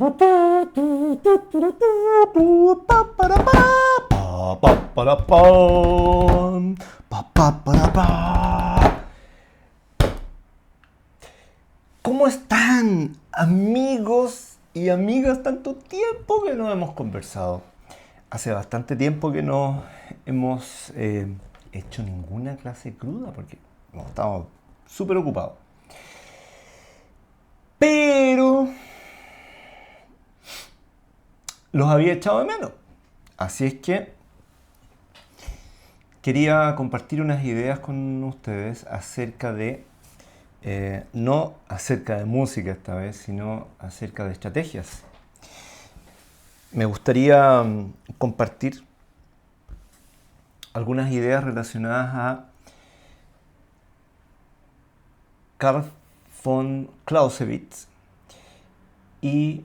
¿Cómo están, amigos y amigas? Tanto tiempo que no hemos conversado. Hace bastante tiempo que no hemos hecho ninguna clase cruda porque estamos súper ocupados. Pero los había echado de menos. Así es que quería compartir unas ideas con ustedes acerca de, no acerca de música esta vez, sino acerca de estrategias. Me gustaría compartir algunas ideas relacionadas a Carl von Clausewitz y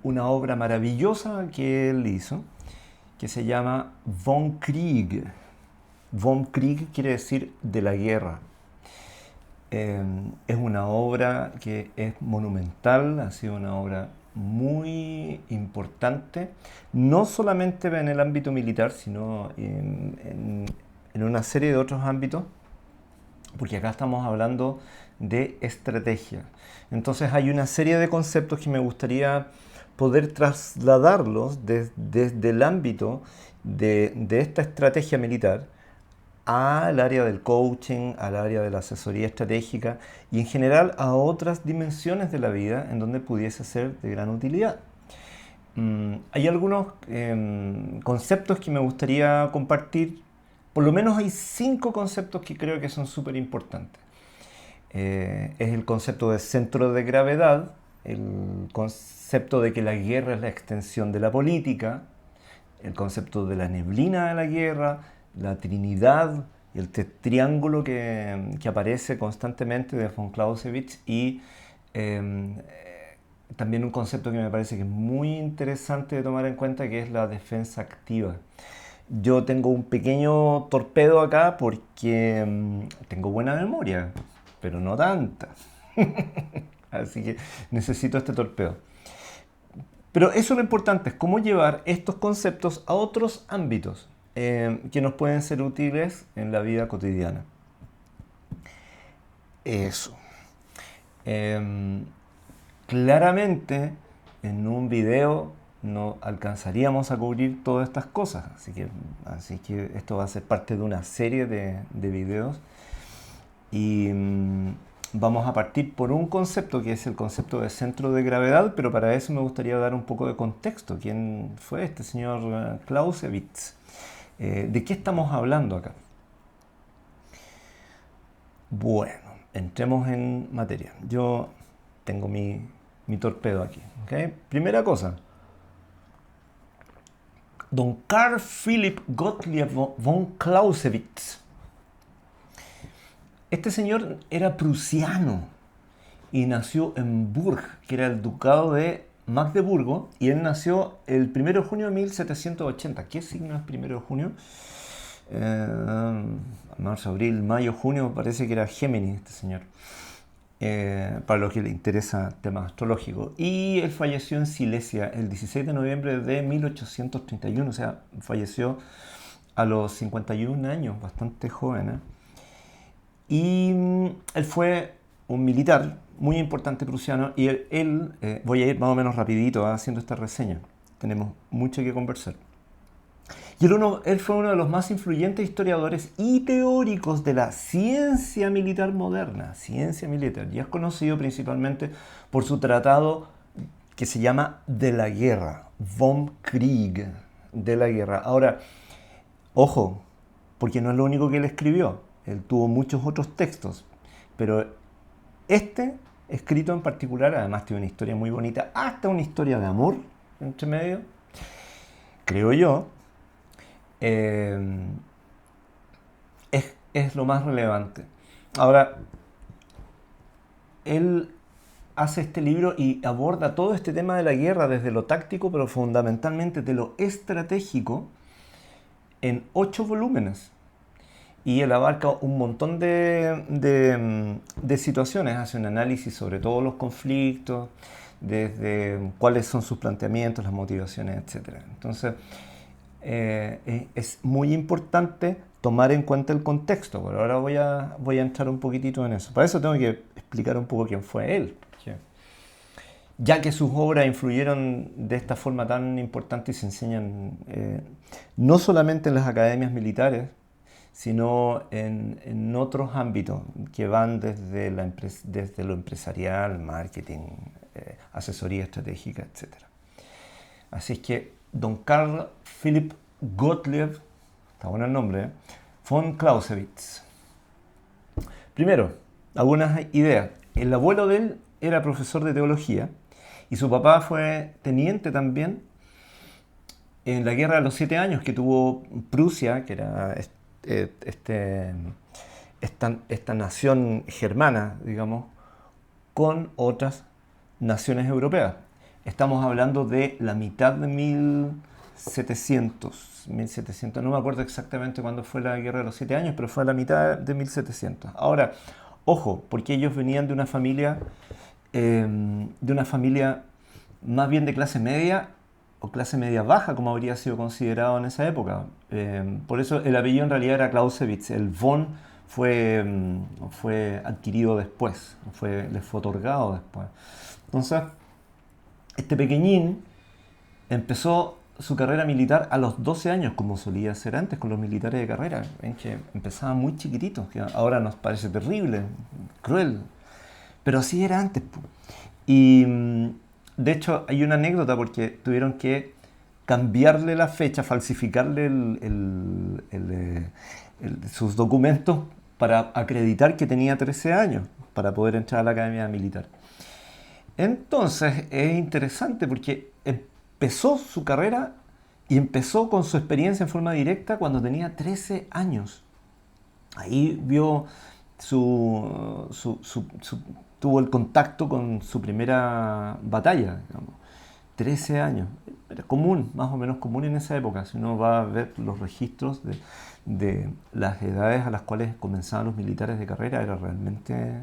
una obra maravillosa que él hizo que se llama Von Krieg. Von Krieg quiere decir de la guerra. Es una obra que es monumental, ha sido una obra muy importante, no solamente en el ámbito militar, sino en una serie de otros ámbitos, porque acá estamos hablando de estrategia. Entonces hay una serie de conceptos que me gustaría poder trasladarlos desde el ámbito de esta estrategia militar al área del coaching, al área de la asesoría estratégica y en general a otras dimensiones de la vida en donde pudiese ser de gran utilidad. Hay algunos conceptos que me gustaría compartir. Por lo menos hay 5 conceptos que creo que son súper importantes. Es el concepto de centro de gravedad, el concepto de que la guerra es la extensión de la política, el concepto de la neblina de la guerra, la Trinidad y el triángulo que aparece constantemente de von Clausewitz y también un concepto que me parece que es muy interesante de tomar en cuenta, que es la defensa activa. Yo tengo un pequeño torpedo acá porque tengo buena memoria, pero no tanta. Así que necesito este torpedo. Pero eso es lo importante, es cómo llevar estos conceptos a otros ámbitos que nos pueden ser útiles en la vida cotidiana. Eso. Claramente, en un video no alcanzaríamos a cubrir todas estas cosas, así que esto va a ser parte de una serie de videos y vamos a partir por un concepto que es el concepto de centro de gravedad, pero para eso me gustaría dar un poco de contexto. ¿Quién fue este señor Clausewitz? ¿De qué estamos hablando acá? Bueno, entremos en materia. Yo tengo mi torpedo aquí, ¿okay? Primera cosa. Don Carl Philipp Gottlieb von Clausewitz. Este señor era prusiano y nació en Burg, que era el ducado de Magdeburgo, y él nació el 1 de junio de 1780. ¿Qué signo es 1 de junio? Marzo, abril, mayo, junio, parece que era Géminis este señor. Para los que le interesa temas astrológicos. Y él falleció en Silesia el 16 de noviembre de 1831, o sea, falleció a los 51 años, bastante joven. Y él fue un militar muy importante prusiano y él voy a ir más o menos rapidito haciendo esta reseña. Tenemos mucho que conversar. Y él fue uno de los más influyentes historiadores y teóricos de la ciencia militar moderna. Ciencia militar. Y es conocido principalmente por su tratado que se llama De la Guerra. Von Krieg. De la Guerra. Ahora, ojo, porque no es lo único que él escribió. Él tuvo muchos otros textos. Pero este, escrito en particular, además tiene una historia muy bonita. Hasta una historia de amor entre medio. Creo yo. Es lo más relevante. Ahora, él hace este libro y aborda todo este tema de la guerra desde lo táctico, pero fundamentalmente de lo estratégico, en 8 volúmenes. Y él abarca un montón de situaciones, hace un análisis sobre todos los conflictos, desde cuáles son sus planteamientos, las motivaciones, etcétera. Entonces, es muy importante tomar en cuenta el contexto. Pero ahora voy a entrar un poquitito en eso. Para eso tengo que explicar un poco quién fue él. Ya que sus obras influyeron de esta forma tan importante y se enseñan no solamente en las academias militares, sino en otros ámbitos que van desde lo empresarial, marketing, asesoría estratégica, etc. Así es que don Carl Philipp Gottlieb, está bueno el nombre, von Clausewitz. Primero, algunas ideas. El abuelo de él era profesor de teología y su papá fue teniente también en la guerra de los 7 años que tuvo Prusia, que era esta nación germana, digamos, con otras naciones europeas. Estamos hablando de la mitad de 1700, no me acuerdo exactamente cuándo fue la guerra de los 7 años, pero fue a la mitad de 1700. Ahora, ojo, porque ellos venían de una familia más bien de clase media o clase media baja, como habría sido considerado en esa época. Por eso el apellido en realidad era Clausewitz. El von fue adquirido después, les fue otorgado después. Entonces, este pequeñín empezó su carrera militar a los 12 años, como solía ser antes con los militares de carrera. Ven que empezaban muy chiquititos, que ahora nos parece terrible, cruel, pero así era antes. Y de hecho hay una anécdota porque tuvieron que cambiarle la fecha, falsificarle sus documentos para acreditar que tenía 13 años para poder entrar a la academia militar. Entonces es interesante porque empezó su carrera y empezó con su experiencia en forma directa cuando tenía 13 años. Ahí vio tuvo el contacto con su primera batalla, digamos. 13 años. Era común, más o menos común en esa época. Si uno va a ver los registros de las edades a las cuales comenzaban los militares de carrera, era realmente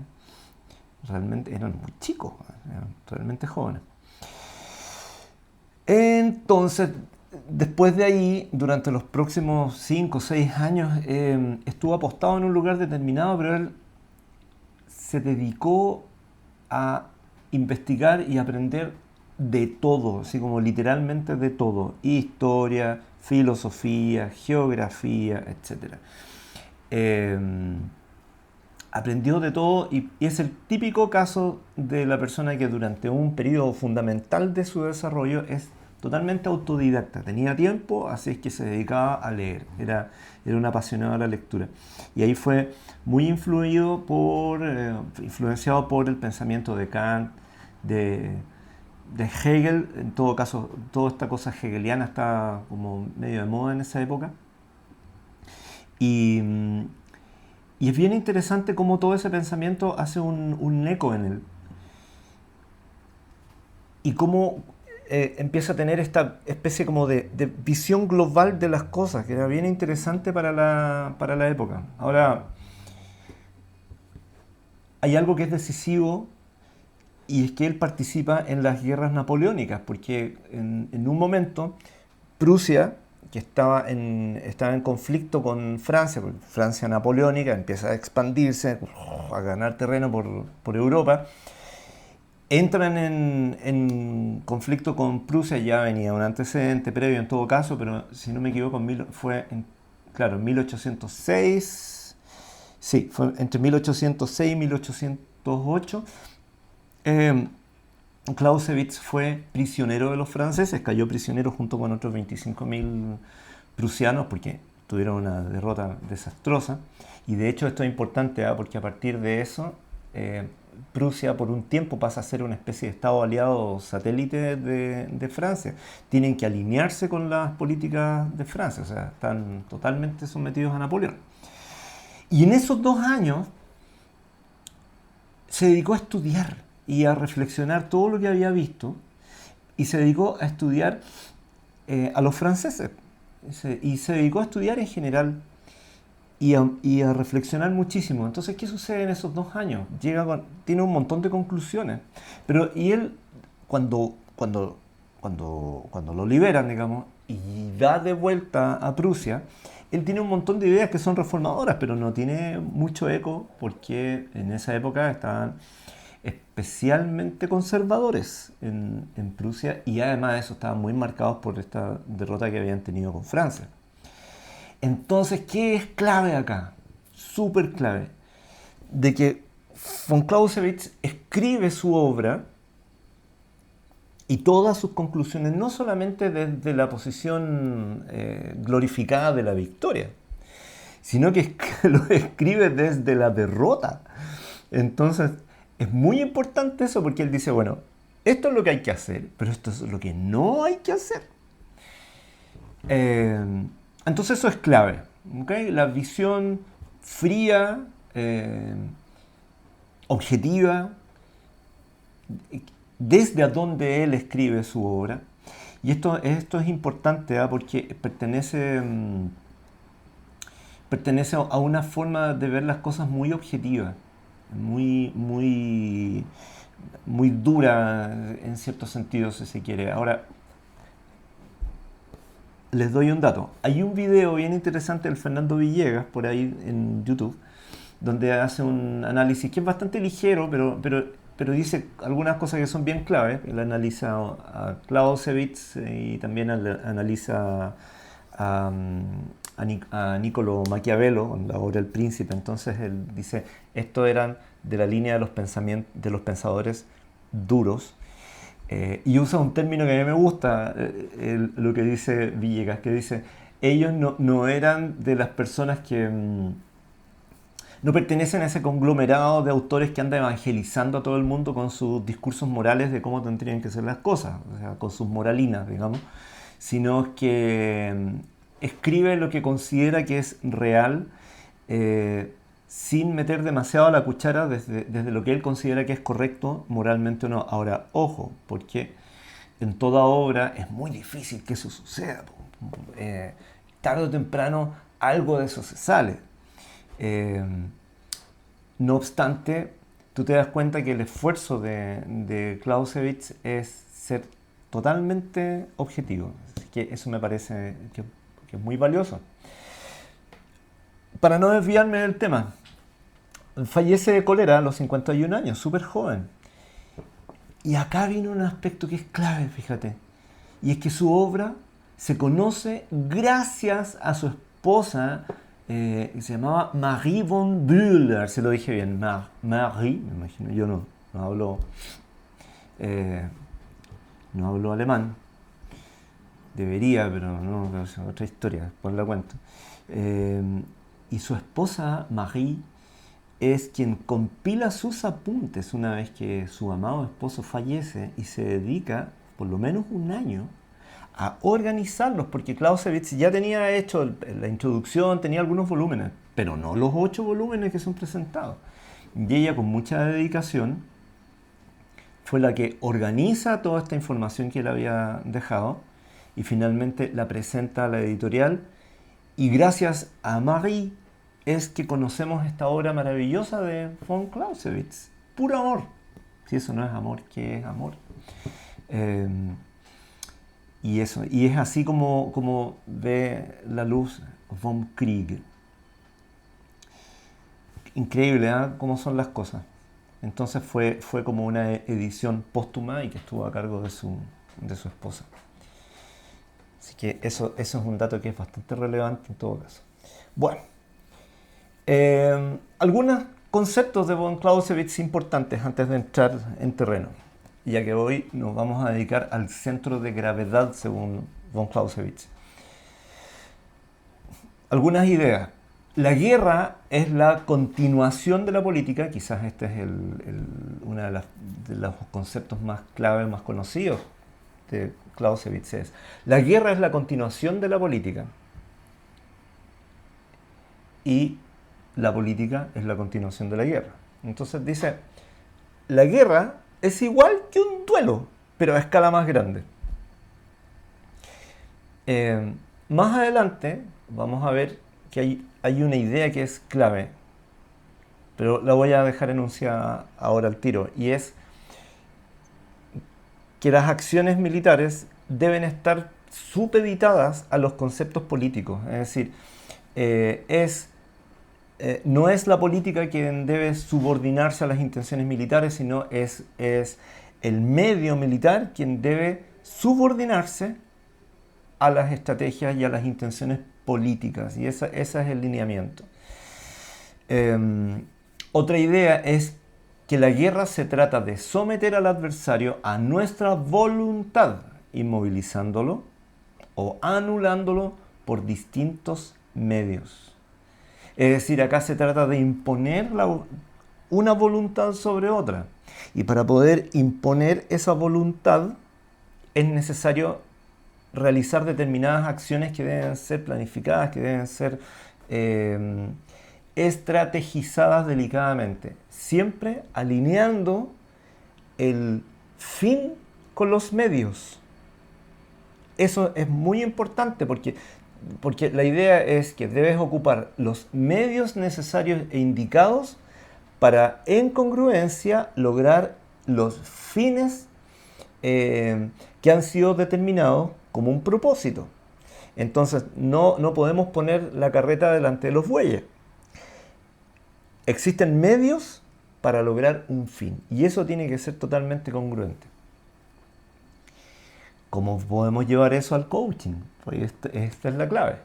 eran muy chicos, eran realmente jóvenes. Entonces, después de ahí, durante los próximos 5 o 6 años, estuvo apostado en un lugar determinado, pero él se dedicó a investigar y aprender de todo, así como literalmente de todo: historia, filosofía, geografía, etc. Aprendió de todo y es el típico caso de la persona que durante un periodo fundamental de su desarrollo es totalmente autodidacta. Tenía tiempo, así es que se dedicaba a leer. Era un apasionado de la lectura. Y ahí fue muy influenciado por el pensamiento de Kant, de Hegel. En todo caso, toda esta cosa hegeliana está como medio de moda en esa época. Y es bien interesante cómo todo ese pensamiento hace un eco en él. Y cómo empieza a tener esta especie como de visión global de las cosas, que era bien interesante para la época. Ahora, hay algo que es decisivo, y es que él participa en las guerras napoleónicas, porque en un momento Prusia, que estaba en conflicto con Francia, porque Francia napoleónica empieza a expandirse, a ganar terreno por Europa, entran en conflicto con Prusia. Ya venía un antecedente previo en todo caso, pero si no me equivoco, fue en 1806, sí, fue entre 1806 y 1808. Clausewitz fue prisionero de los franceses, cayó prisionero junto con otros 25.000 prusianos porque tuvieron una derrota desastrosa. Y de hecho esto es importante, porque a partir de eso Prusia por un tiempo pasa a ser una especie de estado aliado satélite de Francia. Tienen que alinearse con las políticas de Francia, o sea, están totalmente sometidos a Napoleón. Y en esos 2 años se dedicó a estudiar y a reflexionar todo lo que había visto, y se dedicó a estudiar a los franceses, y se dedicó a estudiar en general y a reflexionar muchísimo. Entonces, ¿qué sucede en esos 2 años? Tiene un montón de conclusiones, y él cuando lo liberan, digamos, y va de vuelta a Prusia, él tiene un montón de ideas que son reformadoras, pero no tiene mucho eco porque en esa época estaban especialmente conservadores en Prusia, y además de eso estaban muy marcados por esta derrota que habían tenido con Francia. Entonces, ¿qué es clave acá? Súper clave. De que von Clausewitz escribe su obra y todas sus conclusiones no solamente desde la posición glorificada de la victoria, sino que lo escribe desde la derrota. Entonces, es muy importante eso porque él dice, bueno, esto es lo que hay que hacer, pero esto es lo que no hay que hacer. Eh, entonces eso es clave, ¿okay? La visión fría, objetiva, desde a donde él escribe su obra. Y esto es importante, ¿eh? Porque pertenece a una forma de ver las cosas muy objetiva, muy dura en cierto sentido, si se quiere. Ahora, les doy un dato. Hay un video bien interesante del Fernando Villegas por ahí en YouTube, donde hace un análisis que es bastante ligero, pero dice algunas cosas que son bien claves. Él analiza a Clausewitz y también analiza a, a Niccolo Maquiavelo con la obra El Príncipe. Entonces él dice, estos eran de la línea de los pensamientos, de los pensadores duros. Y usa un término que a mí me gusta, lo que dice Villegas, que dice, ellos no eran de las personas que no pertenecen a ese conglomerado de autores que anda evangelizando a todo el mundo con sus discursos morales de cómo tendrían que ser las cosas, o sea, con sus moralinas, digamos, sino que escribe lo que considera que es real, sin meter demasiado la cuchara desde lo que él considera que es correcto moralmente o no. Ahora, ojo, porque en toda obra es muy difícil que eso suceda. Tarde o temprano algo de eso se sale. No obstante, tú te das cuenta que el esfuerzo de Clausewitz es ser totalmente objetivo. Así que eso me parece que es muy valioso. Para no desviarme del tema, fallece de cólera a los 51 años, súper joven. Y acá viene un aspecto que es clave, fíjate. Y es que su obra se conoce gracias a su esposa, que se llamaba Marie von Bühler, se lo dije bien, Marie, me imagino, yo no hablo alemán, debería, pero no, es otra historia, después la cuento. Y su esposa, Marie, es quien compila sus apuntes una vez que su amado esposo fallece y se dedica por lo menos un año a organizarlos, porque Clausewitz ya tenía hecho la introducción, tenía algunos volúmenes, pero no los 8 volúmenes que son presentados. Y ella, con mucha dedicación, fue la que organiza toda esta información que él había dejado y finalmente la presenta a la editorial, y gracias a Marie es que conocemos esta obra maravillosa de von Clausewitz. Puro amor. Si eso no es amor, ¿qué es amor? Y es así como ve la luz von Krieg. Increíble, ¿eh? Cómo son las cosas. Entonces fue como una edición póstuma y que estuvo a cargo de su esposa. Así que eso es un dato que es bastante relevante en todo caso. Bueno, algunos conceptos de von Clausewitz importantes antes de entrar en terreno, ya que hoy nos vamos a dedicar al centro de gravedad según von Clausewitz. Algunas ideas. La guerra es la continuación de la política, quizás este es uno de los conceptos más claves, más conocidos de Clausewitz. La guerra es la continuación de la política y la política es la continuación de la guerra. Entonces dice, la guerra es igual que un duelo, pero a escala más grande. Más adelante vamos a ver que hay una idea que es clave, pero la voy a dejar enunciada ahora al tiro, y es que las acciones militares deben estar supeditadas a los conceptos políticos. Es decir, no es la política quien debe subordinarse a las intenciones militares, sino es el medio militar quien debe subordinarse a las estrategias y a las intenciones políticas. Y ese es el lineamiento. Otra idea es que la guerra se trata de someter al adversario a nuestra voluntad, inmovilizándolo o anulándolo por distintos medios. Es decir, acá se trata de imponer una voluntad sobre otra. Y para poder imponer esa voluntad es necesario realizar determinadas acciones que deben ser planificadas, que deben ser estrategizadas delicadamente, siempre alineando el fin con los medios. Eso es muy importante porque la idea es que debes ocupar los medios necesarios e indicados para, en congruencia, lograr los fines que han sido determinados como un propósito. Entonces, no podemos poner la carreta delante de los bueyes. Existen medios para lograr un fin y eso tiene que ser totalmente congruente. ¿Cómo podemos llevar eso al coaching? Pues esta es la clave.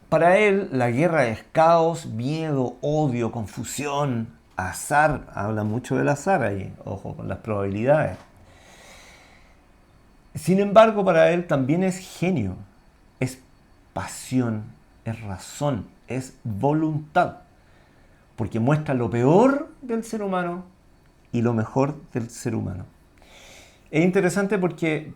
Para él, la guerra es caos, miedo, odio, confusión, azar. Habla mucho del azar ahí, ojo con las probabilidades. Sin embargo, para él también es genio, es pasión, es razón, es voluntad. Porque muestra lo peor del ser humano y lo mejor del ser humano. Es interesante porque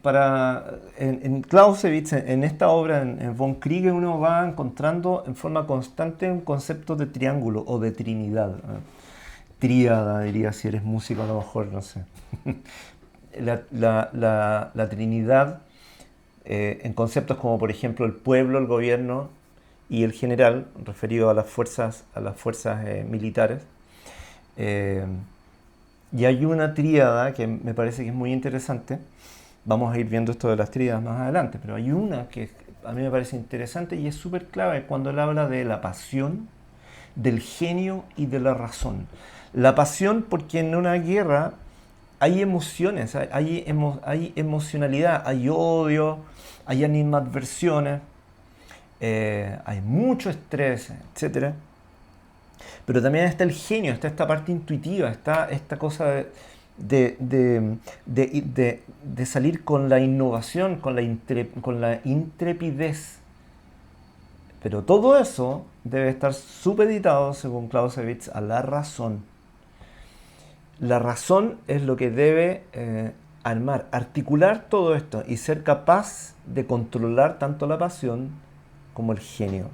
en Clausewitz, en esta obra, en von Kriege, uno va encontrando en forma constante un concepto de triángulo o de trinidad. Tríada, diría, si eres músico a lo mejor, no sé. La trinidad en conceptos como, por ejemplo, el pueblo, el gobierno y el general, referido a las fuerzas militares. Y hay una tríada que me parece que es muy interesante. Vamos a ir viendo esto de las tríadas más adelante, pero hay una que a mí me parece interesante y es súper clave cuando él habla de la pasión, del genio y de la razón. La pasión porque en una guerra hay emociones, hay emocionalidad, hay odio, hay animadversiones, hay mucho estrés, etc. Pero también está el genio, está esta parte intuitiva, está esta cosa de salir con la innovación, con la intrepidez. Pero todo eso debe estar supeditado, según Clausewitz, a la razón. La razón es lo que debe articular todo esto y ser capaz de controlar tanto la pasión como el genio.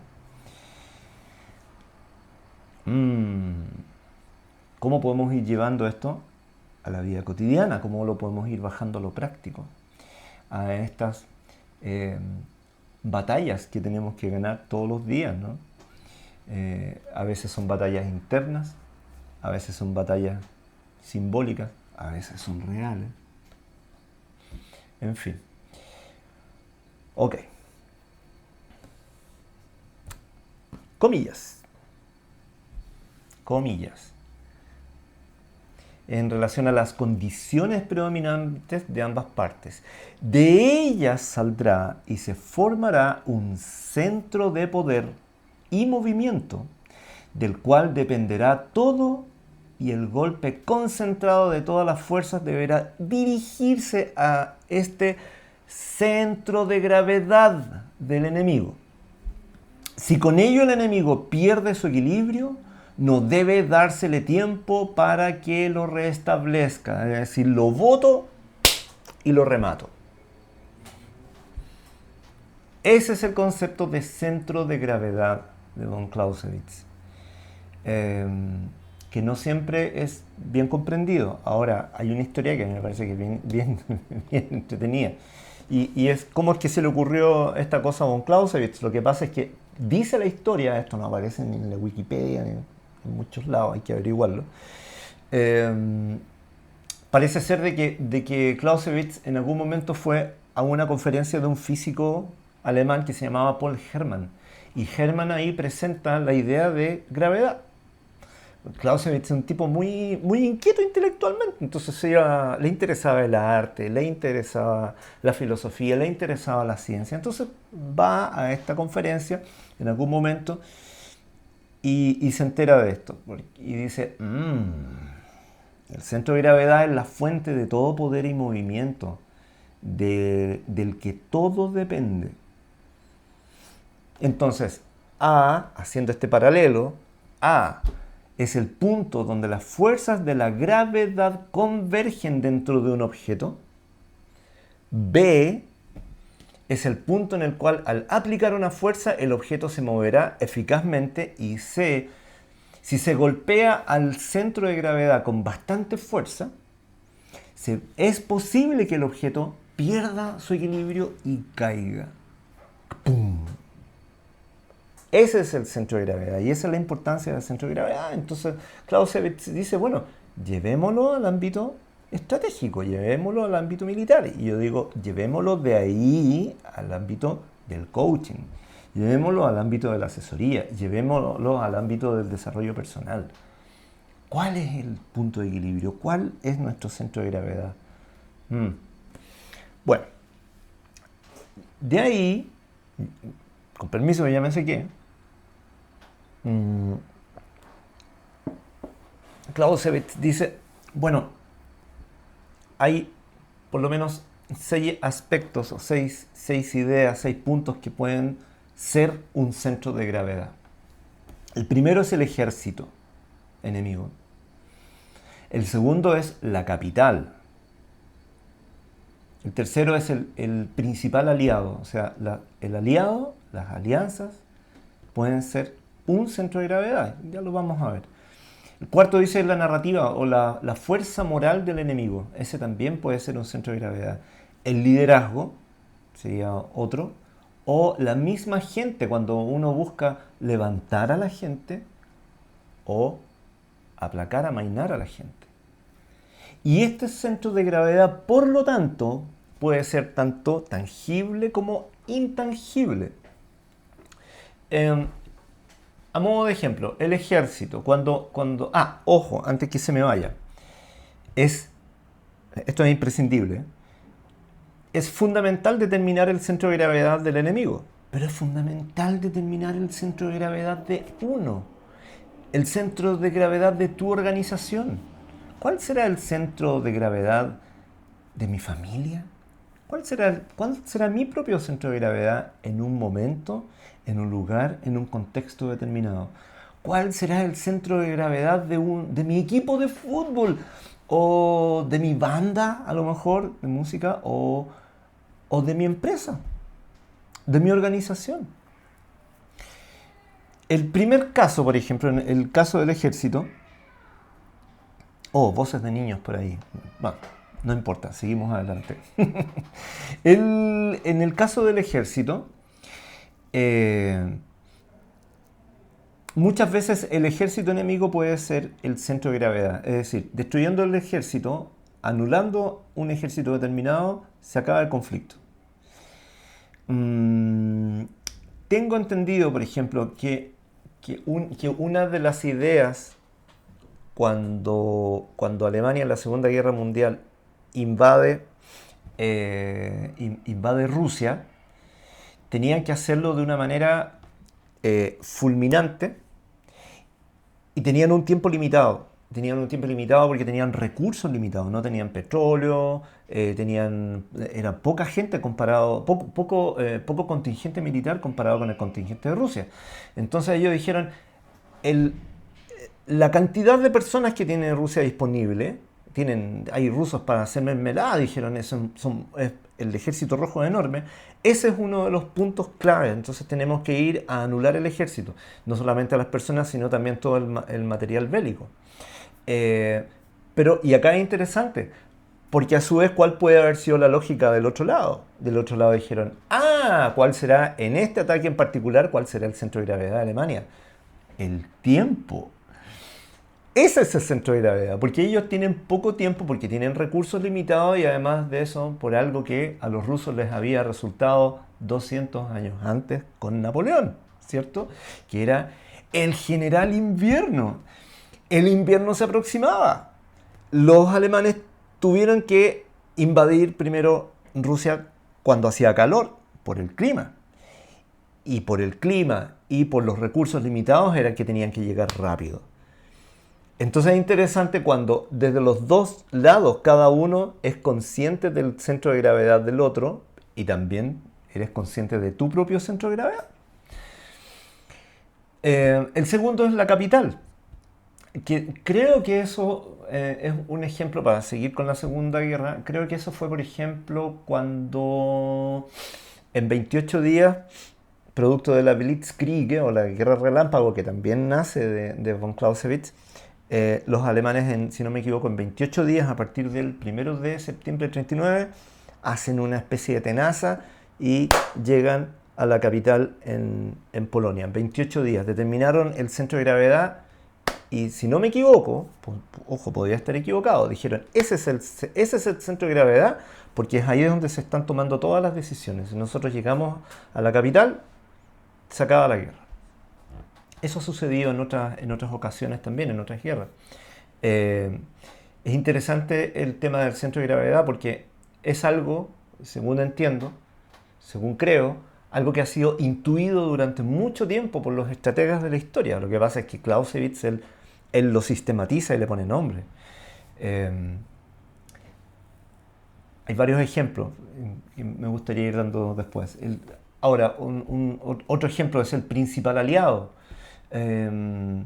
¿Cómo podemos ir llevando esto a la vida cotidiana? ¿Cómo lo podemos ir bajando a lo práctico? A estas batallas que tenemos que ganar todos los días, ¿no? A veces son batallas internas, a veces son batallas simbólicas, a veces son reales. En fin. Ok. Comillas. En relación a las condiciones predominantes de ambas partes. De ellas saldrá y se formará un centro de poder y movimiento, del cual dependerá todo, y el golpe concentrado de todas las fuerzas deberá dirigirse a este centro de gravedad del enemigo. Si con ello el enemigo pierde su equilibrio, no debe dársele tiempo para que lo restablezca. Es decir, lo boto y lo remato. Ese es el concepto de centro de gravedad de von Clausewitz, que no siempre es bien comprendido. Ahora, hay una historia que me parece que es bien entretenida. Y es cómo es que se le ocurrió esta cosa a von Clausewitz. Lo que pasa es que dice la historia, esto no aparece ni en la Wikipedia ni en muchos lados, hay que averiguarlo, Parece ser de que Clausewitz en algún momento fue a una conferencia de un físico alemán que se llamaba Paul Hermann. Y Hermann ahí presenta la idea de gravedad. Clausewitz es un tipo muy inquieto intelectualmente, entonces le interesaba el arte, le interesaba la filosofía, le interesaba la ciencia. Entonces va a esta conferencia en algún momento y se entera de esto. Y dice, el centro de gravedad es la fuente de todo poder y movimiento, del que todo depende. Entonces, haciendo este paralelo, A es el punto donde las fuerzas de la gravedad convergen dentro de un objeto. B es el punto en el cual al aplicar una fuerza el objeto se moverá eficazmente. Y C, si se golpea al centro de gravedad con bastante fuerza, es posible que el objeto pierda su equilibrio y caiga. ¡Pum! Ese es el centro de gravedad y esa es la importancia del centro de gravedad. Entonces Clausewitz dice, bueno, llevémoslo al ámbito estratégico, llevémoslo al ámbito militar. Y yo digo, llevémoslo de ahí al ámbito del coaching, llevémoslo al ámbito de la asesoría, llevémoslo al ámbito del desarrollo personal. ¿Cuál es el punto de equilibrio? ¿Cuál es nuestro centro de gravedad? Bueno, de ahí, con permiso que ya me sé Clausewitz dice, bueno, hay por lo menos 6 aspectos o 6 ideas, 6 puntos que pueden ser un centro de gravedad. El primero es el ejército enemigo. El segundo es la capital. El tercero es el principal aliado, o sea, el aliado, las alianzas pueden ser un centro de gravedad, ya lo vamos a ver. El cuarto dice la narrativa o la fuerza moral del enemigo, ese también puede ser un centro de gravedad. El liderazgo sería otro, o la misma gente cuando uno busca levantar a la gente o aplacar, amainar a la gente. Y este centro de gravedad, por lo tanto, puede ser tanto tangible como intangible. A modo de ejemplo, el ejército, ojo, antes que se me vaya, esto es imprescindible, es fundamental determinar el centro de gravedad del enemigo, pero es fundamental determinar el centro de gravedad de uno, el centro de gravedad de tu organización. ¿Cuál será el centro de gravedad de mi familia? ¿Cuál será mi propio centro de gravedad en un momento, en un lugar, en un contexto determinado? ¿Cuál será el centro de gravedad de mi equipo de fútbol? ¿O de mi banda, a lo mejor, de música? ¿O de mi empresa? ¿De mi organización? El primer caso, por ejemplo, en el caso del ejército... voces de niños por ahí. Bueno, no importa, seguimos adelante. En el caso del ejército, muchas veces el ejército enemigo puede ser el centro de gravedad. Es decir, destruyendo el ejército, anulando un ejército determinado, se acaba el conflicto. Tengo entendido, por ejemplo, que una de las ideas cuando Alemania en la Segunda Guerra Mundial invade Rusia, tenían que hacerlo de una manera fulminante y tenían un tiempo limitado. Tenían un tiempo limitado porque tenían recursos limitados, no tenían petróleo, era poca gente comparado, poco contingente militar comparado con el contingente de Rusia. Entonces ellos dijeron, la cantidad de personas que tiene Rusia disponible, hay rusos para hacer mermelada, dijeron, es el ejército rojo es enorme, ese es uno de los puntos clave. Entonces tenemos que ir a anular el ejército, no solamente a las personas, sino también todo el material bélico. Y acá es interesante, porque a su vez, ¿cuál puede haber sido la lógica del otro lado? Del otro lado dijeron, ¿cuál será, en este ataque en particular, cuál será el centro de gravedad de Alemania? El tiempo. Ese es el centro de gravedad, porque ellos tienen poco tiempo, porque tienen recursos limitados y además de eso, por algo que a los rusos les había resultado 200 años antes con Napoleón, ¿cierto? Que era el general invierno. El invierno se aproximaba. Los alemanes tuvieron que invadir primero Rusia cuando hacía calor, por el clima. Y por el clima y por los recursos limitados era que tenían que llegar rápido. Entonces es interesante cuando desde los dos lados cada uno es consciente del centro de gravedad del otro y también eres consciente de tu propio centro de gravedad. El segundo es la capital, que creo que eso es un ejemplo para seguir con la Segunda Guerra. Creo que eso fue, por ejemplo, cuando en 28 días, producto de la Blitzkrieg o la guerra relámpago, que también nace de von Clausewitz, los alemanes, si no me equivoco, en 28 días, a partir del 1 de septiembre del 39, hacen una especie de tenaza y llegan a la capital en Polonia. En 28 días determinaron el centro de gravedad y, si no me equivoco, ojo, podría estar equivocado, dijeron, ese es el centro de gravedad porque es ahí donde se están tomando todas las decisiones. Si nosotros llegamos a la capital, se acaba la guerra. Eso ha sucedido en otras ocasiones también, en otras guerras. Eh, es interesante el tema del centro de gravedad porque es algo, según entiendo, según creo, algo que ha sido intuido durante mucho tiempo por los estrategas de la historia. Lo que pasa es que Clausewitz, él lo sistematiza y le pone nombre. Eh, Hay varios ejemplos que me gustaría ir dando después. Ahora, otro ejemplo es el principal aliado. Eh,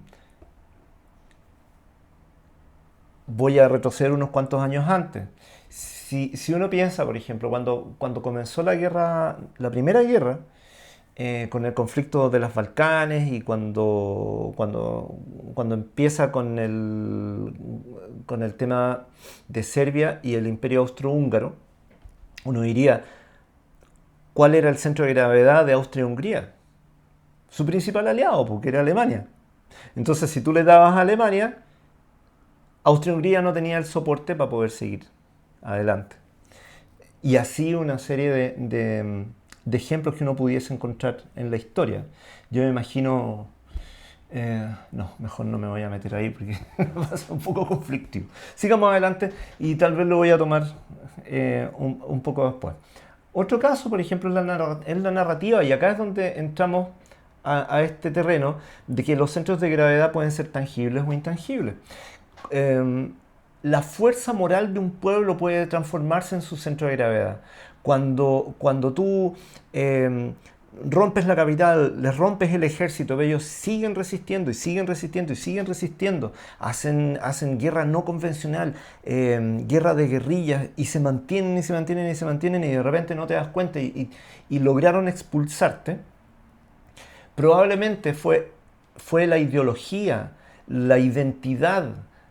Voy a retroceder unos cuantos años antes. Si uno piensa, por ejemplo, cuando comenzó la guerra, la primera guerra, con el conflicto de los Balcanes y cuando empieza con el tema de Serbia y el Imperio Austrohúngaro, uno diría, ¿cuál era el centro de gravedad de Austria-Hungría? Su principal aliado, porque era Alemania. Entonces, si tú le dabas a Alemania, Austria-Hungría no tenía el soporte para poder seguir adelante. Y así una serie de ejemplos que uno pudiese encontrar en la historia. Yo me imagino... no, mejor no me voy a meter ahí porque va a ser un poco conflictivo. Sigamos adelante y tal vez lo voy a tomar un poco después. Otro caso, por ejemplo, es la narrativa, y acá es donde entramos a este terreno de que los centros de gravedad pueden ser tangibles o intangibles. Eh, la fuerza moral de un pueblo puede transformarse en su centro de gravedad. Cuando tú rompes la capital, les rompes el ejército, ellos siguen resistiendo y siguen resistiendo y siguen resistiendo, hacen guerra no convencional, guerra de guerrillas, y se mantienen y se mantienen y se mantienen, y de repente no te das cuenta y lograron expulsarte. Probablemente fue la ideología, la identidad,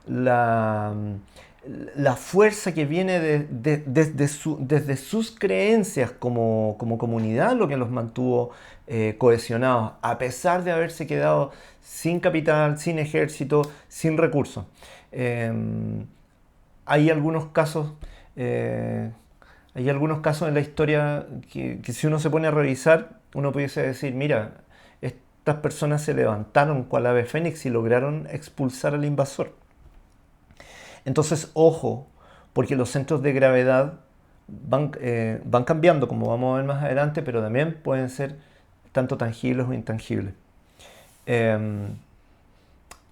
la, la fuerza que viene desde sus creencias como comunidad lo que los mantuvo cohesionados, a pesar de haberse quedado sin capital, sin ejército, sin recursos. Eh, hay algunos casos... hay algunos casos en la historia que si uno se pone a revisar, uno pudiese decir, mira, estas personas se levantaron cual ave fénix y lograron expulsar al invasor. Entonces, ojo, porque los centros de gravedad van cambiando, como vamos a ver más adelante, pero también pueden ser tanto tangibles o intangibles. Eh,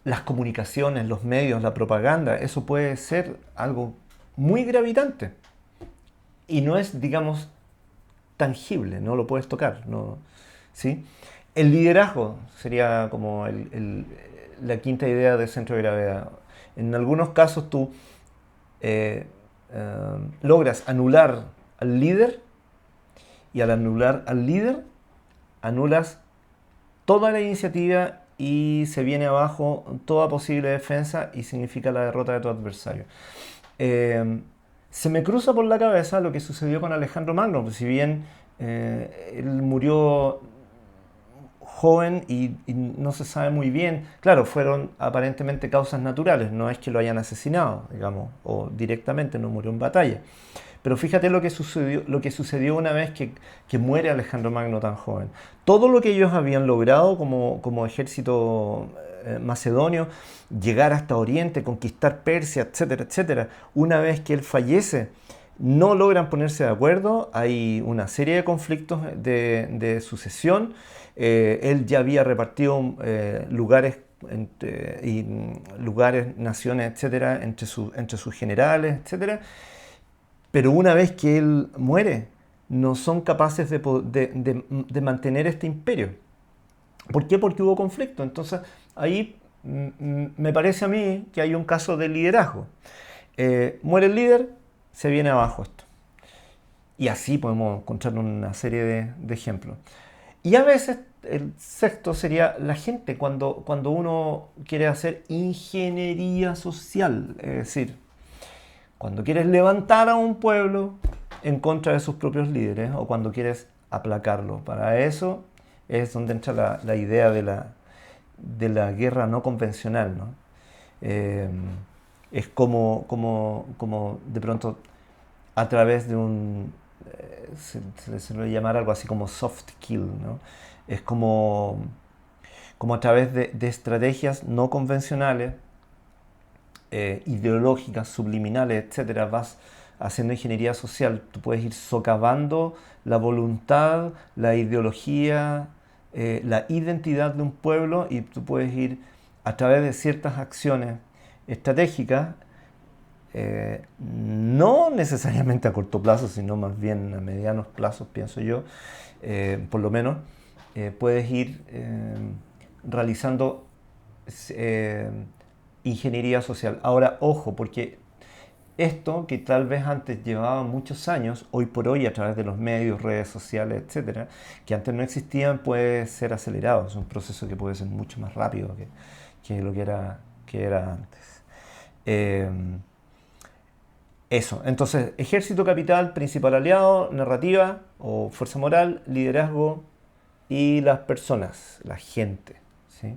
las comunicaciones, los medios, la propaganda, eso puede ser algo muy gravitante. Y no es, digamos, tangible, no lo puedes tocar. No, ¿sí? El liderazgo sería como la quinta idea del centro de gravedad. En algunos casos tú logras anular al líder, y al anular al líder anulas toda la iniciativa y se viene abajo toda posible defensa y significa la derrota de tu adversario. Se me cruza por la cabeza lo que sucedió con Alejandro Magno, pues si bien él murió joven y no se sabe muy bien. Claro, fueron aparentemente causas naturales, no es que lo hayan asesinado, digamos, o directamente no murió en batalla. Pero fíjate lo que sucedió una vez que muere Alejandro Magno tan joven. Todo lo que ellos habían logrado como ejército macedonio, llegar hasta Oriente, conquistar Persia, etcétera, etcétera, una vez que él fallece, no logran ponerse de acuerdo, hay una serie de conflictos de sucesión. Él ya había repartido lugares, lugares, naciones, etcétera, entre sus generales, etcétera. Pero una vez que él muere, no son capaces de mantener este imperio. ¿Por qué? Porque hubo conflicto. Entonces, ahí me parece a mí que hay un caso de liderazgo. Muere el líder, se viene abajo esto. Y así podemos encontrar una serie de ejemplos. Y a veces el sexto sería la gente, cuando uno quiere hacer ingeniería social. Es decir, cuando quieres levantar a un pueblo en contra de sus propios líderes o cuando quieres aplacarlo. Para eso es donde entra la idea de la guerra no convencional, ¿no? Eh, es como de pronto a través de se le llamar algo así como soft kill, ¿no? Es como a través de estrategias no convencionales, ideológicas, subliminales, etcétera, vas haciendo ingeniería social. Tú puedes ir socavando la voluntad, la ideología, la identidad de un pueblo y tú puedes ir a través de ciertas acciones estratégicas, no necesariamente a corto plazo, sino más bien a medianos plazos, pienso yo, por lo menos, puedes ir realizando eh, ingeniería social. Ahora, ojo, porque esto que tal vez antes llevaba muchos años, hoy por hoy a través de los medios, redes sociales, etcétera, que antes no existían, puede ser acelerado. Es un proceso que puede ser mucho más rápido que lo que era antes. Eh, Eso, entonces, ejército, capital, principal aliado, narrativa o fuerza moral, liderazgo y las personas, la gente. ¿Sí?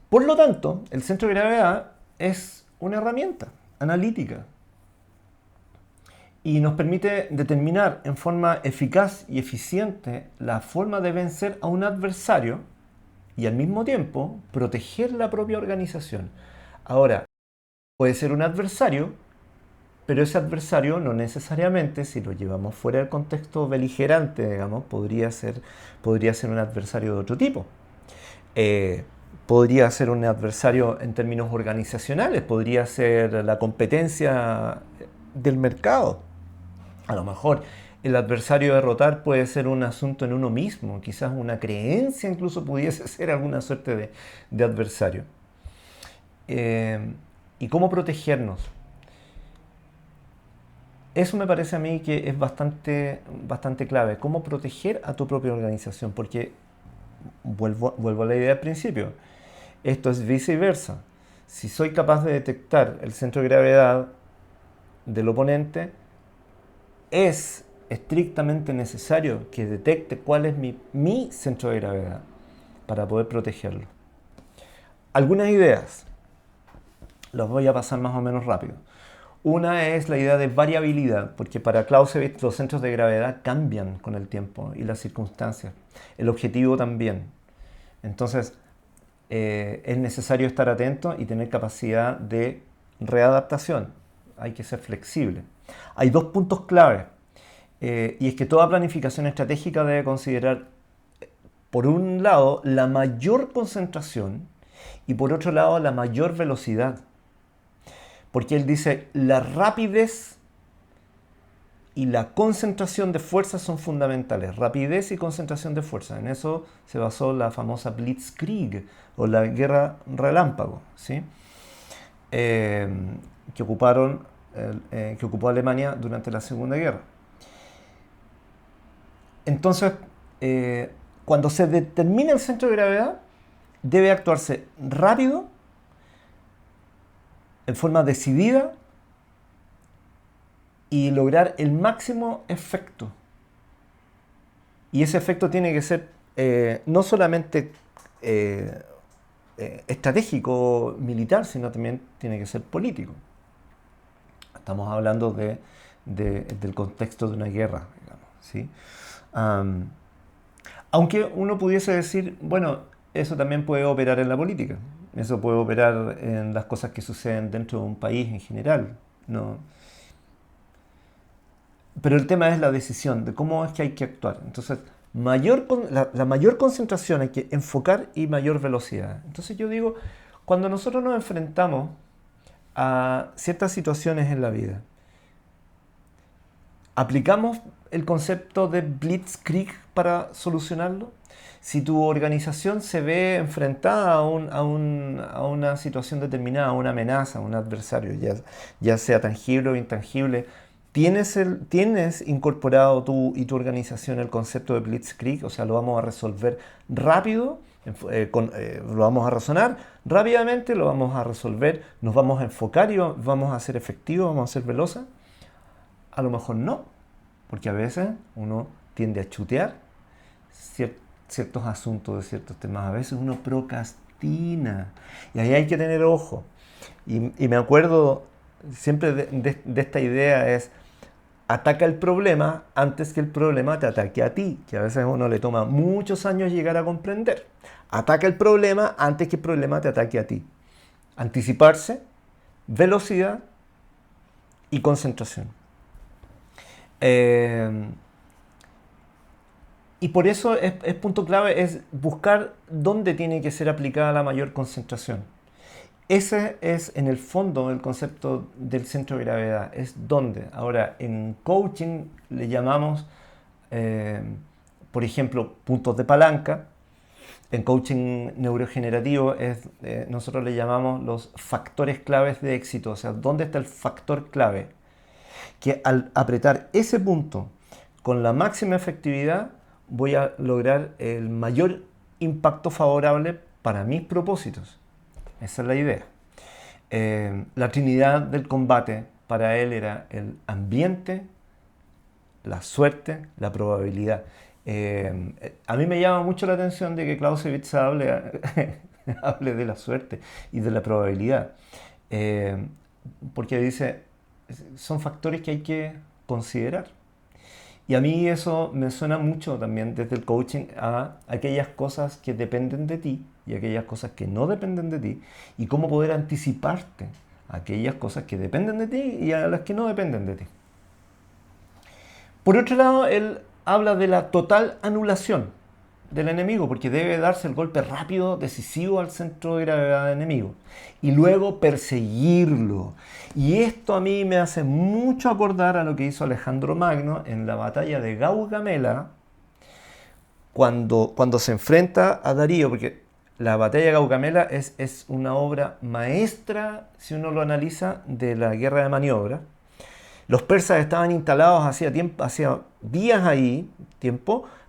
Por lo tanto, el centro de gravedad es una herramienta analítica y nos permite determinar en forma eficaz y eficiente la forma de vencer a un adversario y al mismo tiempo proteger la propia organización. Ahora, puede ser un adversario, pero ese adversario no necesariamente, si lo llevamos fuera del contexto beligerante, digamos, podría ser un adversario de otro tipo. Eh, Podría ser un adversario en términos organizacionales, podría ser la competencia del mercado. A lo mejor el adversario a derrotar puede ser un asunto en uno mismo, quizás una creencia incluso pudiese ser alguna suerte de adversario. ¿Y cómo protegernos? Eso me parece a mí que es bastante clave. ¿Cómo proteger a tu propia organización? Porque vuelvo a la idea al principio. Esto es viceversa. Si soy capaz de detectar el centro de gravedad del oponente, es estrictamente necesario que detecte cuál es mi centro de gravedad para poder protegerlo. Algunas ideas, las voy a pasar más o menos rápido. Una es la idea de variabilidad, porque para Clausewitz los centros de gravedad cambian con el tiempo y las circunstancias. El objetivo también. Entonces, es necesario estar atento y tener capacidad de readaptación. Hay que ser flexible. Hay dos puntos clave, y es que toda planificación estratégica debe considerar, por un lado, la mayor concentración y por otro lado, la mayor velocidad. Porque él dice, la rapidez y la concentración de fuerzas son fundamentales. Rapidez y concentración de fuerzas. En eso se basó la famosa Blitzkrieg o la guerra relámpago, ¿sí? Que ocupó Alemania durante la Segunda Guerra. Entonces, cuando se determina el centro de gravedad, debe actuarse rápido, en forma decidida y lograr el máximo efecto. Y ese efecto tiene que ser no solamente estratégico militar, sino también tiene que ser político. Estamos hablando del contexto de una guerra, digamos, ¿sí? Um, Aunque uno pudiese decir, bueno, eso también puede operar en la política, eso puede operar en las cosas que suceden dentro de un país en general, ¿no? Pero el tema es la decisión de cómo es que hay que actuar. Entonces, la mayor concentración hay que enfocar y mayor velocidad. Entonces yo digo, cuando nosotros nos enfrentamos a ciertas situaciones en la vida, ¿aplicamos el concepto de blitzkrieg para solucionarlo? Si tu organización se ve enfrentada a una situación determinada, a una amenaza, a un adversario, ya sea tangible o intangible, ¿tienes incorporado tú y tu organización el concepto de blitzkrieg? O sea, lo vamos a resolver rápido, lo vamos a razonar rápidamente, lo vamos a resolver, nos vamos a enfocar y vamos a ser efectivos, vamos a ser veloces. A lo mejor no, porque a veces uno tiende a chutear ciertos asuntos de ciertos temas. A veces uno procrastina y ahí hay que tener ojo. Y me acuerdo siempre de esta idea es: ataca el problema antes que el problema te ataque a ti, que a veces a uno le toma muchos años llegar a comprender. Ataca el problema antes que el problema te ataque a ti. Anticiparse, velocidad y concentración. Y por eso es punto clave, es buscar dónde tiene que ser aplicada la mayor concentración. Ese es en el fondo el concepto del centro de gravedad, es dónde. Ahora, en coaching le llamamos, por ejemplo, puntos de palanca. En coaching neurogenerativo nosotros le llamamos los factores claves de éxito, o sea, dónde está el factor clave. Que al apretar ese punto con la máxima efectividad voy a lograr el mayor impacto favorable para mis propósitos. Esa es la idea. La trinidad del combate para él era el ambiente, la suerte, la probabilidad. A mí me llama mucho la atención de que Clausewitz hable de la suerte y de la probabilidad. Porque dice, son factores que hay que considerar. Y a mí eso me suena mucho también desde el coaching a aquellas cosas que dependen de ti y aquellas cosas que no dependen de ti, y cómo poder anticiparte a aquellas cosas que dependen de ti y a las que no dependen de ti. Por otro lado, él habla de la total anulación del enemigo, porque debe darse el golpe rápido, decisivo al centro de gravedad del enemigo y luego perseguirlo. Y esto a mí me hace mucho acordar a lo que hizo Alejandro Magno en la batalla de Gaugamela, cuando se enfrenta a Darío, porque la batalla de Gaugamela es una obra maestra, si uno lo analiza, de la guerra de maniobra. Los persas estaban instalados hacía días ahí,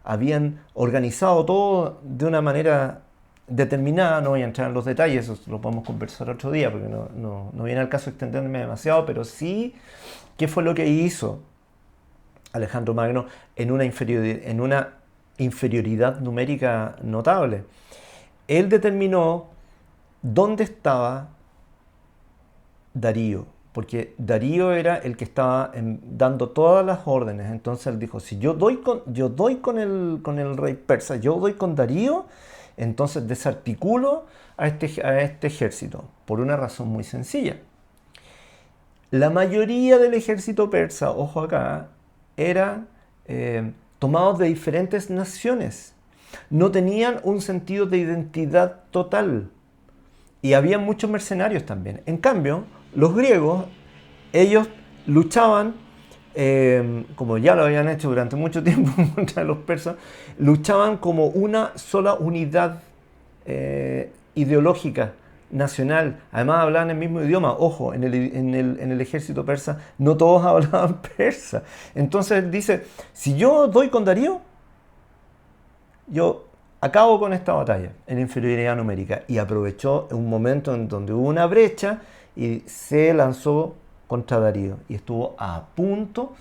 habían organizado todo de una manera determinada. No voy a entrar en los detalles, eso lo podemos conversar otro día, porque no viene al caso extenderme demasiado, pero sí, ¿qué fue lo que hizo Alejandro Magno en una inferioridad numérica notable? Él determinó dónde estaba Darío, porque Darío era el que estaba dando todas las órdenes. Entonces él dijo, si yo doy con el rey persa, yo doy con Darío, entonces desarticulo a este ejército, por una razón muy sencilla. La mayoría del ejército persa, ojo acá, eran tomados de diferentes naciones. No tenían un sentido de identidad total. Y había muchos mercenarios también. En cambio, los griegos, ellos luchaban, como ya lo habían hecho durante mucho tiempo contra los persas, luchaban como una sola unidad ideológica, nacional. Además hablaban el mismo idioma. Ojo, en el ejército persa no todos hablaban persa. Entonces él dice, si yo doy con Darío, yo acabo con esta batalla en inferioridad numérica. Y aprovechó un momento en donde hubo una brecha y se lanzó contra Darío y estuvo a punto,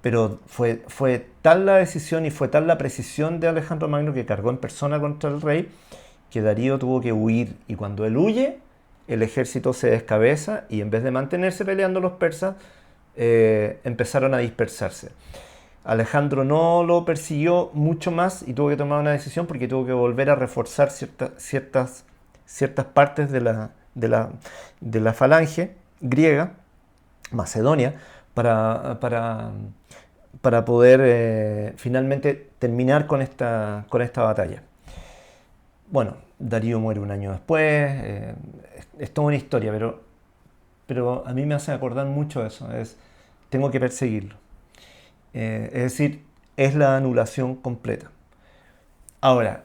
pero fue tal la decisión y fue tal la precisión de Alejandro Magno que cargó en persona contra el rey que Darío tuvo que huir, y cuando él huye, el ejército se descabeza y en vez de mantenerse peleando los persas, empezaron a dispersarse. Alejandro no lo persiguió mucho más y tuvo que tomar una decisión porque tuvo que volver a reforzar ciertas partes de la falange griega, Macedonia, para, para poder finalmente terminar con esta batalla. Bueno, Darío muere un año después, es toda una historia, pero a mí me hace acordar mucho eso, tengo que perseguirlo. Es decir, es la anulación completa. Ahora,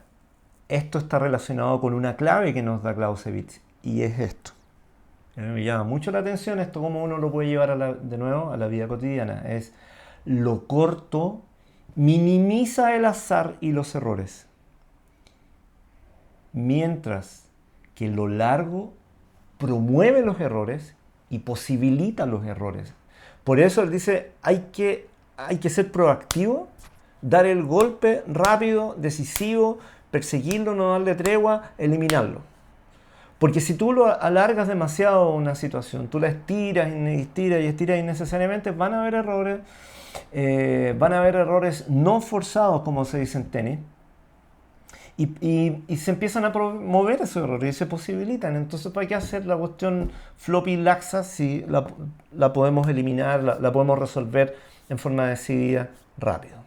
esto está relacionado con una clave que nos da Clausewitz, y es esto. Me llama mucho la atención esto, cómo uno lo puede llevar de nuevo a la vida cotidiana. Es lo corto minimiza el azar y los errores, mientras que lo largo promueve los errores y posibilita los errores. Por eso él dice, hay que ser proactivo, dar el golpe rápido, decisivo, perseguirlo, no darle tregua, eliminarlo. Porque si tú lo alargas demasiado una situación, tú la estiras y estiras y estiras innecesariamente, van a haber errores no forzados, como se dice en tenis, y se empiezan a mover esos errores y se posibilitan. Entonces, ¿para qué hacer la cuestión floppy laxa si la podemos eliminar, la podemos resolver en forma decidida, rápido?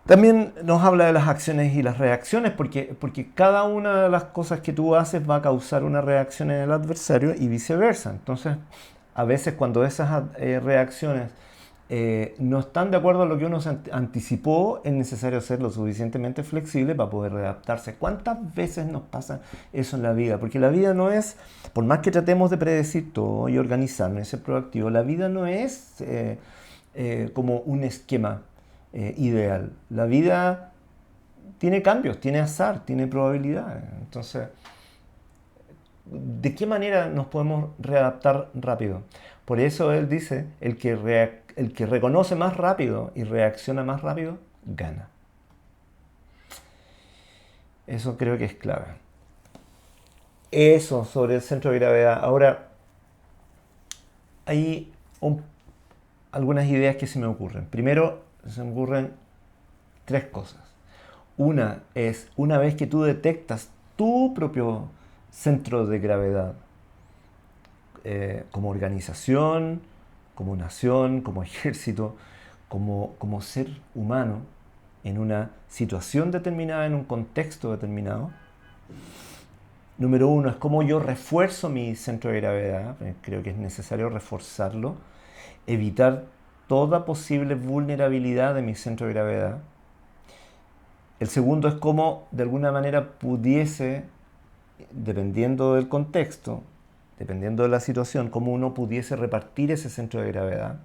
También nos habla de las acciones y las reacciones, porque cada una de las cosas que tú haces va a causar una reacción en el adversario y viceversa. Entonces, a veces cuando esas reacciones no están de acuerdo a lo que uno se anticipó, es necesario ser lo suficientemente flexible para poder readaptarse. ¿Cuántas veces nos pasa eso en la vida? Porque la vida no es, por más que tratemos de predecir todo y organizarnos y ser proactivo, la vida no es como un esquema ideal. La vida tiene cambios, tiene azar, tiene probabilidades. Entonces, ¿de qué manera nos podemos readaptar rápido? Por eso él dice, el que reconoce más rápido y reacciona más rápido, gana. Eso creo que es clave. Eso sobre el centro de gravedad. Ahora, hay algunas ideas que se me ocurren. Primero, se me ocurren tres cosas. Una es, una vez que tú detectas tu propio centro de gravedad, como organización, como nación, como ejército, como ser humano, en una situación determinada, en un contexto determinado. Número uno es cómo yo refuerzo mi centro de gravedad. Creo que es necesario reforzarlo, evitar toda posible vulnerabilidad de mi centro de gravedad. El segundo es cómo de alguna manera pudiese, dependiendo del contexto, dependiendo de la situación, cómo uno pudiese repartir ese centro de gravedad,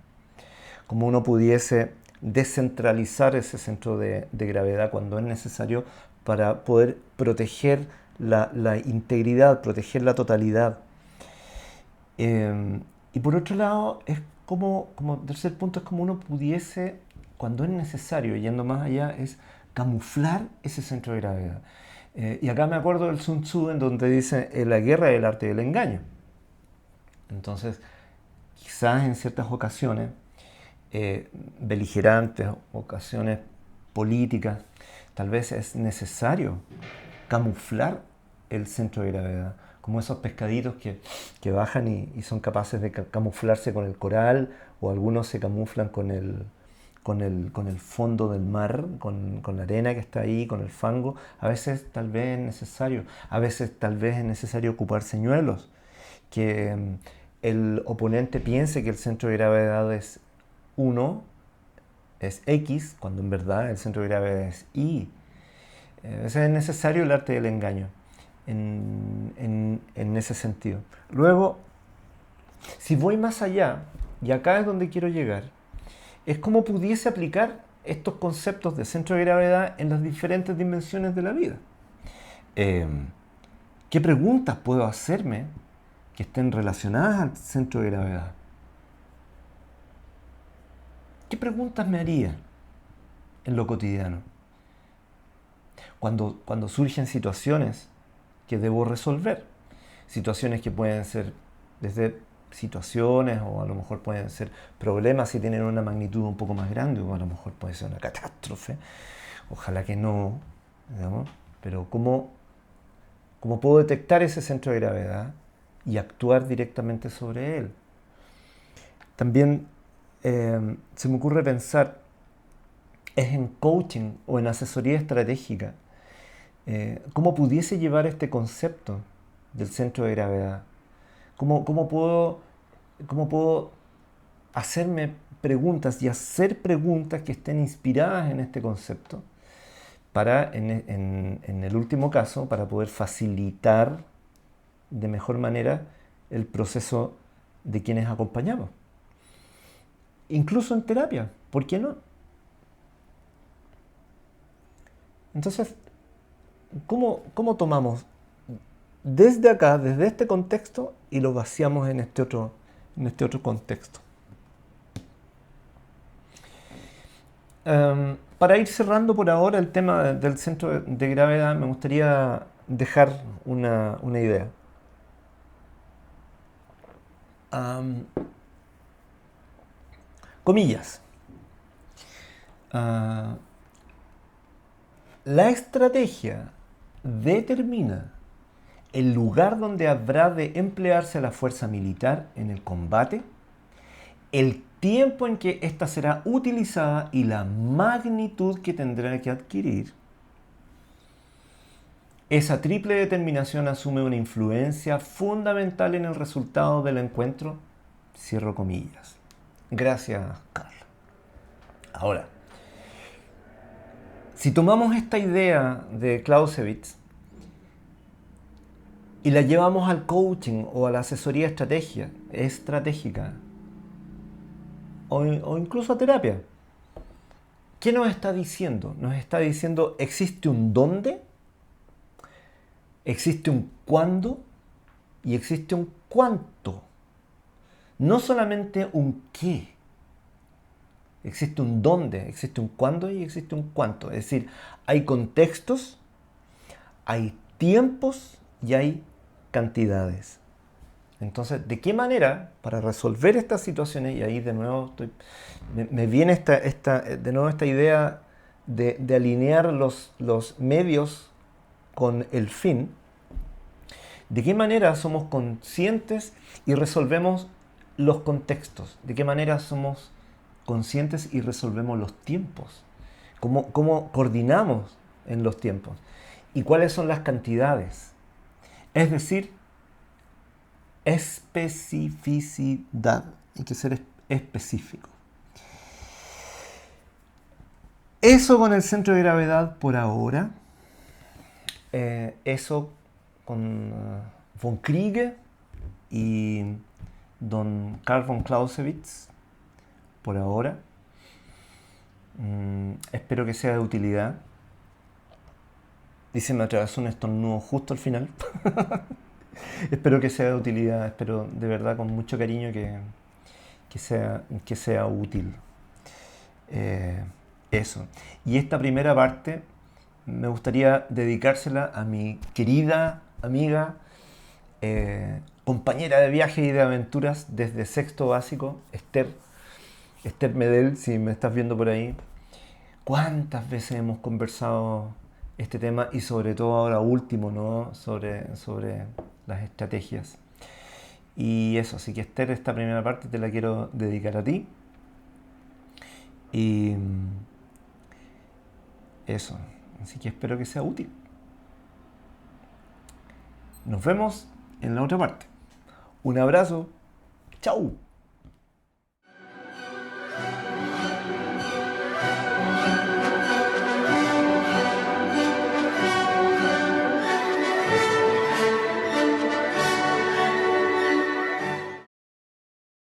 cómo uno pudiese descentralizar ese centro de gravedad cuando es necesario para poder proteger la integridad, proteger la totalidad. Y por otro lado, es como tercer punto, es como uno pudiese, cuando es necesario, yendo más allá, es camuflar ese centro de gravedad. Y acá me acuerdo del Sun Tzu, en donde dice, la guerra es el arte del engaño. Entonces, quizás en ciertas ocasiones, beligerantes, ocasiones políticas, tal vez es necesario camuflar el centro de gravedad, como esos pescaditos que bajan y son capaces de camuflarse con el coral, o algunos se camuflan con el fondo del mar, con la arena que está ahí, con el fango. A veces tal vez es necesario, ocupar señuelos, que el oponente piense que el centro de gravedad es 1, es X, cuando en verdad el centro de gravedad es Y. A veces es necesario el arte del engaño en ese sentido. Luego, si voy más allá, y acá es donde quiero llegar, es cómo pudiese aplicar estos conceptos de centro de gravedad en las diferentes dimensiones de la vida. ¿Qué preguntas puedo hacerme que estén relacionadas al centro de gravedad, ¿qué preguntas me haría en lo cotidiano? Cuando surgen situaciones que debo resolver, situaciones que pueden ser desde situaciones o a lo mejor pueden ser problemas si tienen una magnitud un poco más grande o a lo mejor puede ser una catástrofe, ojalá que no, digamos, pero ¿cómo puedo detectar ese centro de gravedad y actuar directamente sobre él? También se me ocurre pensar es en coaching o en asesoría estratégica, cómo pudiese llevar este concepto del centro de gravedad. ¿Cómo puedo hacerme preguntas y hacer preguntas que estén inspiradas en este concepto para, en el último caso, para poder facilitar de mejor manera el proceso de quienes acompañamos? Incluso en terapia, ¿por qué no? Entonces, ¿cómo tomamos desde acá, desde este contexto, y lo vaciamos en este otro contexto? Para ir cerrando por ahora el tema del centro de gravedad, me gustaría dejar una idea. Um, comillas. Uh, la estrategia determina el lugar donde habrá de emplearse la fuerza militar en el combate, el tiempo en que ésta será utilizada y la magnitud que tendrá que adquirir. Esa triple determinación asume una influencia fundamental en el resultado del encuentro. Cierro comillas. Gracias, Carl. Ahora, si tomamos esta idea de Clausewitz y la llevamos al coaching o a la asesoría estratégica o incluso a terapia, ¿qué nos está diciendo? Nos está diciendo, existe un dónde, existe un cuándo y existe un cuánto. No solamente un qué. Existe un dónde, existe un cuándo y existe un cuánto. Es decir, hay contextos, hay tiempos y hay cantidades. Entonces, ¿de qué manera para resolver estas situaciones? Y ahí de nuevo me viene de nuevo esta idea de alinear los medios con el fin. ¿De qué manera somos conscientes y resolvemos los contextos? ¿De qué manera somos conscientes y resolvemos los tiempos? ¿Cómo coordinamos en los tiempos? ¿Y cuáles son las cantidades? Es decir, especificidad. Hay que ser específico. Eso con el centro de gravedad por ahora. Eso con von Kriege y don Carl von Clausewitz por ahora. Espero que sea de utilidad. Dice, me atravesó un estornudo justo al final. Espero que sea de utilidad. Espero de verdad con mucho cariño que sea útil. Eso. Y esta primera parte me gustaría dedicársela a mi querida amiga, compañera de viaje y de aventuras desde sexto básico, Esther Medel, si me estás viendo por ahí. ¿Cuántas veces hemos conversado este tema y sobre todo ahora último, ¿no? sobre las estrategias? Y eso, así que Esther, esta primera parte te la quiero dedicar a ti. Y eso, así que espero que sea útil. Nos vemos en la otra parte. Un abrazo. Chau.